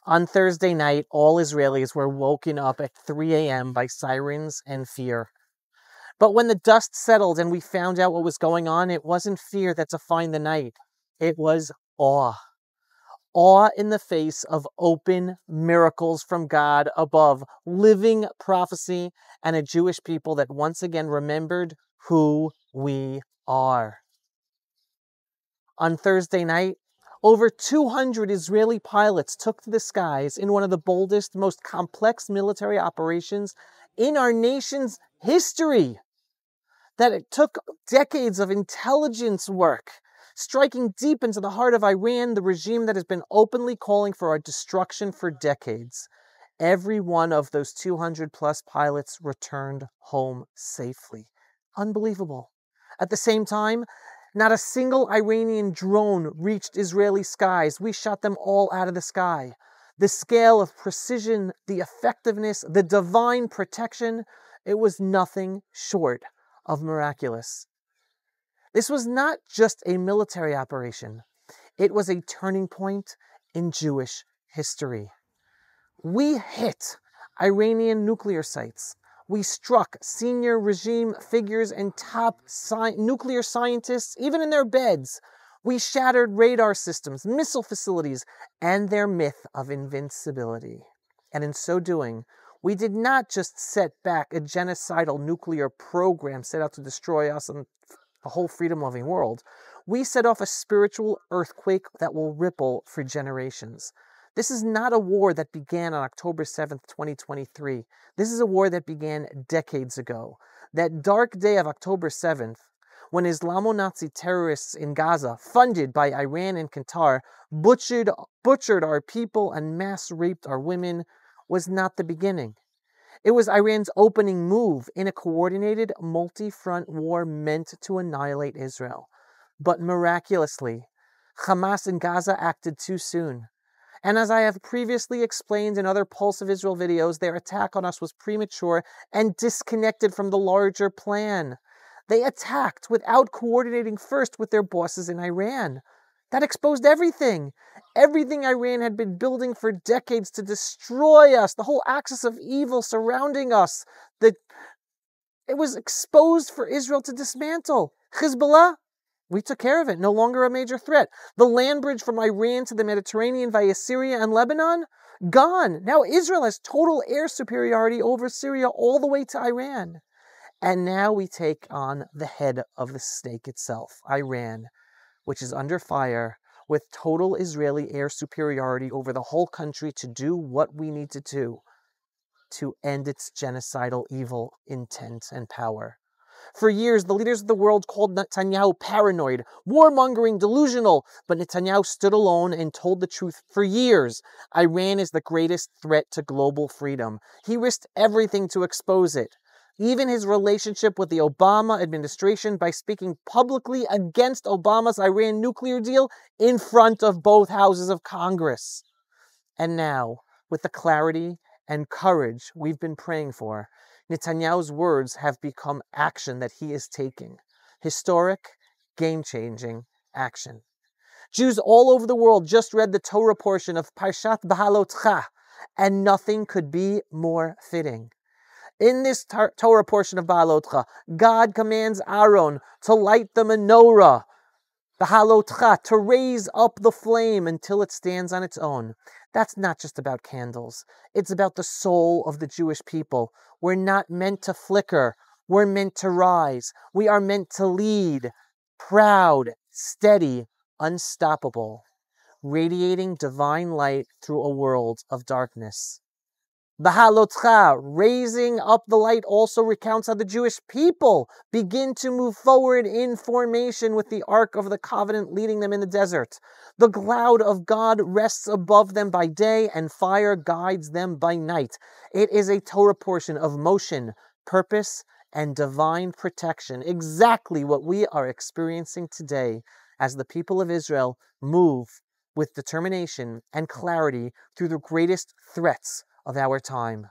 On Thursday night, all Israelis were woken up at 3 a.m. by sirens and fear. But when the dust settled and we found out what was going on, it wasn't fear that defined the night. It was awe. Awe in the face of open miracles from God above, living prophecy, and a Jewish people that once again remembered who we are. On Thursday night, over 200 Israeli pilots took to the skies in one of the boldest, most complex military operations in our nation's history. That it took decades of intelligence work, striking deep into the heart of Iran, the regime that has been openly calling for our destruction for decades. Every one of those 200 plus pilots returned home safely. Unbelievable. At the same time, not a single Iranian drone reached Israeli skies. We shot them all out of the sky. The scale of precision, the effectiveness, the divine protection, it was nothing short of miraculous. This was not just a military operation. It was a turning point in Jewish history. We hit Iranian nuclear sites. We struck senior regime figures and top nuclear scientists, even in their beds. We shattered radar systems, missile facilities, and their myth of invincibility. And in so doing, we did not just set back a genocidal nuclear program set out to destroy us and the whole freedom-loving world. We set off a spiritual earthquake that will ripple for generations. This is not a war that began on October 7th, 2023. This is a war that began decades ago. That dark day of October 7th, when Islamo-Nazi terrorists in Gaza, funded by Iran and Qatar, butchered our people and mass raped our women, was not the beginning. It was Iran's opening move in a coordinated multi-front war meant to annihilate Israel. But miraculously, Hamas in Gaza acted too soon. And as I have previously explained in other Pulse of Israel videos, their attack on us was premature and disconnected from the larger plan. They attacked without coordinating first with their bosses in Iran. That exposed everything. Everything Iran had been building for decades to destroy us, the whole axis of evil surrounding us. It was exposed for Israel to dismantle. Hezbollah, we took care of it, no longer a major threat. The land bridge from Iran to the Mediterranean via Syria and Lebanon, gone. Now Israel has total air superiority over Syria all the way to Iran. And now we take on the head of the snake itself, Iran, which is under fire with total Israeli air superiority over the whole country to do what we need to do to end its genocidal evil intent and power. For years, the leaders of the world called Netanyahu paranoid, warmongering, delusional, but Netanyahu stood alone and told the truth for years. Iran is the greatest threat to global freedom. He risked everything to expose it. Even his relationship with the Obama administration by speaking publicly against Obama's Iran nuclear deal in front of both houses of Congress. And now, with the clarity and courage we've been praying for, Netanyahu's words have become action that he is taking. Historic, game-changing action. Jews all over the world just read the Torah portion of Parshat Bahalotcha, and nothing could be more fitting. In this Torah portion of Bahalotcha, God commands Aaron to light the menorah, Bahalotcha, to raise up the flame until it stands on its own. That's not just about candles. It's about the soul of the Jewish people. We're not meant to flicker. We're meant to rise. We are meant to lead, proud, steady, unstoppable, radiating divine light through a world of darkness. Bahalotcha, raising up the light, also recounts how the Jewish people begin to move forward in formation with the Ark of the Covenant leading them in the desert. The cloud of God rests above them by day and fire guides them by night. It is a Torah portion of motion, purpose, and divine protection. Exactly what we are experiencing today as the people of Israel move with determination and clarity through the greatest threats of our time.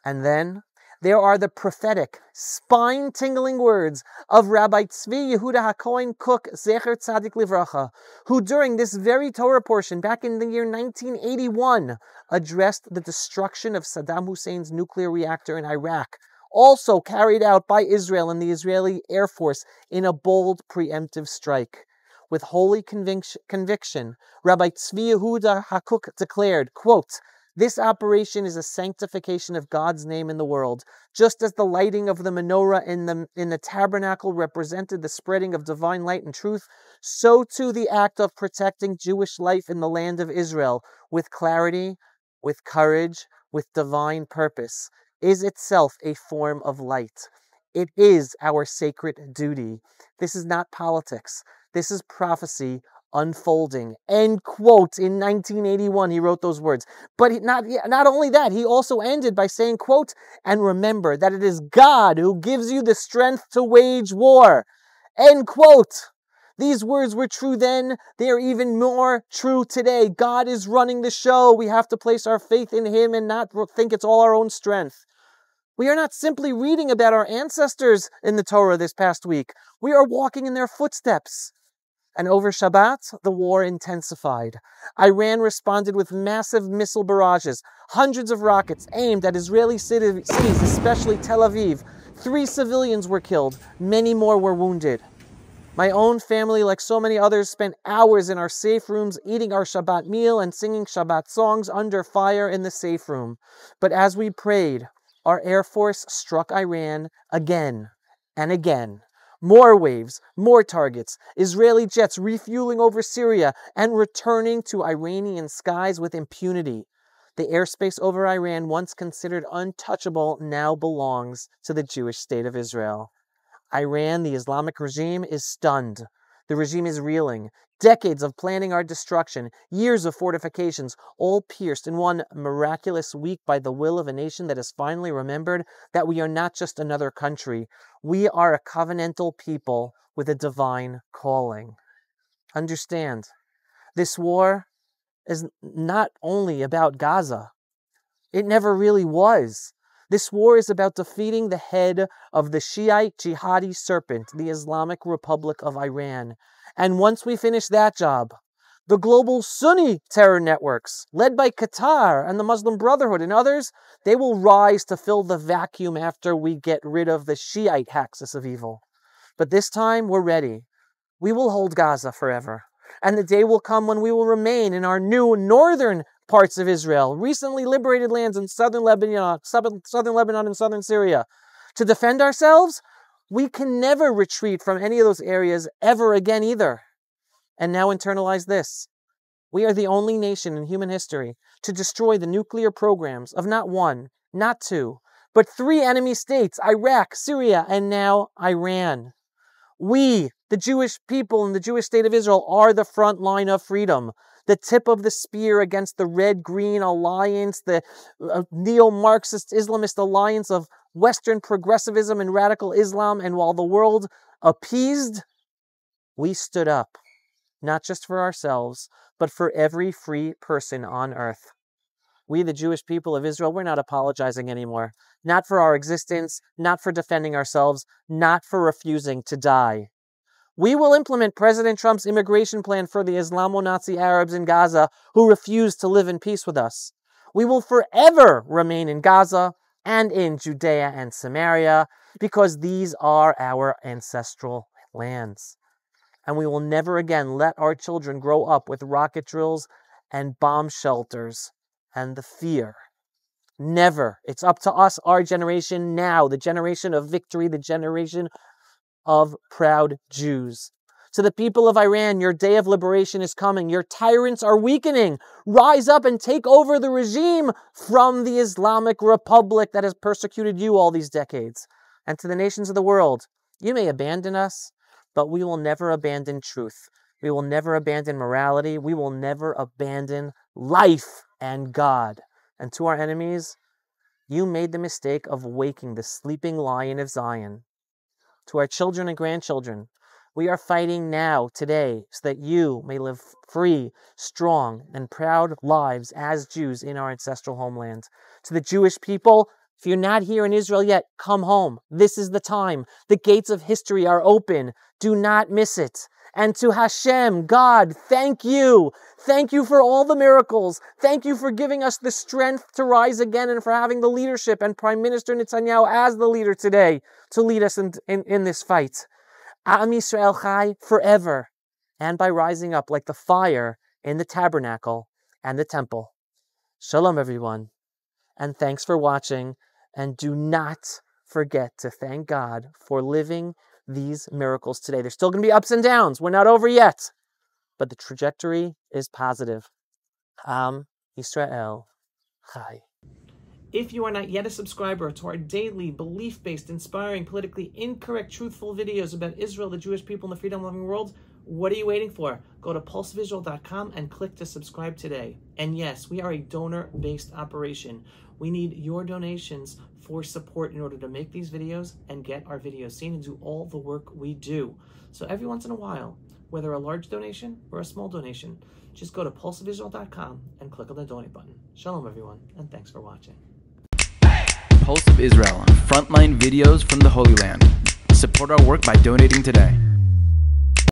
And then There are the prophetic, spine-tingling words of Rabbi Tzvi Yehuda HaKohen Kook Zecher Tzadik Livracha, who during this very Torah portion back in the year 1981 addressed the destruction of Saddam Hussein's nuclear reactor in Iraq, also carried out by Israel and the Israeli Air Force in a bold preemptive strike. With holy conviction, Rabbi Tzvi Yehuda HaKook declared, quote, "This operation is a sanctification of God's name in the world. Just as the lighting of the menorah in the tabernacle represented the spreading of divine light and truth, so too the act of protecting Jewish life in the land of Israel with clarity, with courage, with divine purpose, is itself a form of light. It is our sacred duty. This is not politics. This is prophecy unfolding." End quote. In 1981, he wrote those words. But not only that, he also ended by saying, quote, "And remember that it is God who gives you the strength to wage war." End quote. These words were true then. They are even more true today. God is running the show. We have to place our faith in Him and not think it's all our own strength. We are not simply reading about our ancestors in the Torah this past week. We are walking in their footsteps. And over Shabbat, the war intensified. Iran responded with massive missile barrages, hundreds of rockets aimed at Israeli cities, especially Tel Aviv. 3 civilians were killed, many more were wounded. My own family, like so many others, spent hours in our safe rooms eating our Shabbat meal and singing Shabbat songs under fire in the safe room. But as we prayed, our Air Force struck Iran again and again. More waves, more targets, Israeli jets refueling over Syria and returning to Iranian skies with impunity. The airspace over Iran, once considered untouchable, now belongs to the Jewish state of Israel. Iran, the Islamic regime, is stunned. The regime is reeling. Decades of planning our destruction, years of fortifications, all pierced in one miraculous week by the will of a nation that has finally remembered that we are not just another country. We are a covenantal people with a divine calling. Understand, this war is not only about Gaza. It never really was. This war is about defeating the head of the Shiite jihadi serpent, the Islamic Republic of Iran. And once we finish that job, the global Sunni terror networks, led by Qatar and the Muslim Brotherhood and others, they will rise to fill the vacuum after we get rid of the Shiite axis of evil. But this time, we're ready. We will hold Gaza forever. And the day will come when we will remain in our new northern parts of Israel, recently liberated lands in southern Lebanon and southern Syria. To defend ourselves, we can never retreat from any of those areas ever again either. And now internalize this. We are the only nation in human history to destroy the nuclear programs of not 1, not 2, but 3 enemy states, Iraq, Syria, and now Iran. We, the Jewish people and the Jewish state of Israel, are the front line of freedom, the tip of the spear against the red-green alliance, the neo-Marxist Islamist alliance of Western progressivism and radical Islam. And while the world appeased, we stood up, not just for ourselves, but for every free person on earth. We, the Jewish people of Israel, we're not apologizing anymore. Not for our existence, not for defending ourselves, not for refusing to die. We will implement President Trump's immigration plan for the Islamo-Nazi Arabs in Gaza who refuse to live in peace with us. We will forever remain in Gaza and in Judea and Samaria because these are our ancestral lands. And we will never again let our children grow up with rocket drills and bomb shelters and the fear. Never. It's up to us, our generation now, the generation of victory, the generation of proud Jews. To the people of Iran, your day of liberation is coming. Your tyrants are weakening. Rise up and take over the regime from the Islamic Republic that has persecuted you all these decades. And to the nations of the world, you may abandon us, but we will never abandon truth. We will never abandon morality. We will never abandon life and God. And to our enemies, you made the mistake of waking the sleeping lion of Zion. To our children and grandchildren, we are fighting now, today, so that you may live free, strong, and proud lives as Jews in our ancestral homeland. To the Jewish people, If you're not here in Israel yet, come home. This is the time. The gates of history are open. Do not miss it. And to Hashem, God, thank you. Thank you for all the miracles. Thank you for giving us the strength to rise again and for having the leadership and Prime Minister Netanyahu as the leader today to lead us in this fight. Am Yisrael Chai forever, and by rising up like the fire in the tabernacle and the temple. Shalom, everyone, and thanks for watching. And do not forget to thank God for living these miracles today. There's still going to be ups and downs. We're not over yet, but the trajectory is positive. Am Yisrael Chai. If you are not yet a subscriber to our daily, belief-based, inspiring, politically incorrect, truthful videos about Israel, the Jewish people, and the freedom-loving world, what are you waiting for? Go to pulsevisual.com and click to subscribe today. And yes, we are a donor-based operation. We need your donations for support in order to make these videos and get our videos seen and do all the work we do. So every once in a while, whether a large donation or a small donation, just go to pulsevisual.com and click on the donate button. Shalom, everyone, and thanks for watching. Pulse of Israel, frontline videos from the Holy Land. Support our work by donating today.